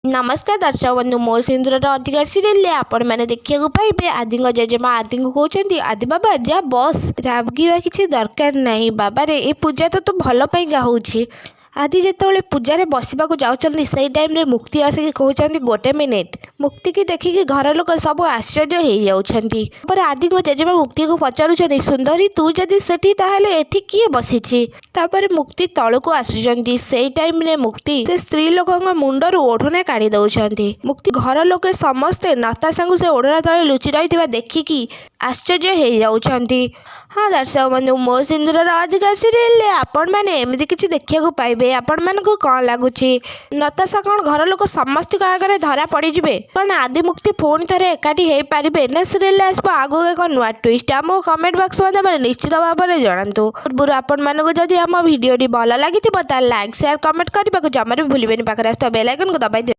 नमस्कार दर्शक बंधु मो सिंदूर अधिकार सीरियल आपण मैंने देखा पाइबे आदि जेजेमा आदि को कहते आदि बाबा जा बस रागिवा किसी दरकार नहीं बाबा रे ए पूजा तो तू भल गाँची आदि जिते पूजा बसवा जाऊँच से टाइम रे मुक्ति आसिक कहते गोटे मिनिट मुक्ति की देखिकी घर लोक सब आश्चर्य हो जाती आदि को जेजेमा मुक्ति को पचारुंट सुंदरी तू जदि सेठी ताहले एठी किए बसी मुक्ति तलू आसुंच से टाइम रे मुक्ति से स्त्री लोक मुंडर ओढ़ना काढ़ी दौरान मुक्ति घर लोके समस्ते नताशा से ओढ़ना तले लुचि रही देखिकी आश्चर्य हो जाती। हाँ दर्शक बंधु मो सिंदूर अधिकार सीरियल आपण मैंने एमती किसी देखा पाइबे आपण मानक कौन लगुच नताशा कौन घर लोक समस्त आगे धरा पड़े कौन आदि मुक्ति पुणी थे एकाठी हो पारे ना सीरियल आसो आगू एक नुआ ट्विस्ट आम कमेंट बक्स में निश्चित भाव में जनातु पूर्व आपण मानक जदि आम भिडियो भल लगी लाइक शेयर कमेंट करने को जमार भी भूलें पाखे बेल आइकन को दबाई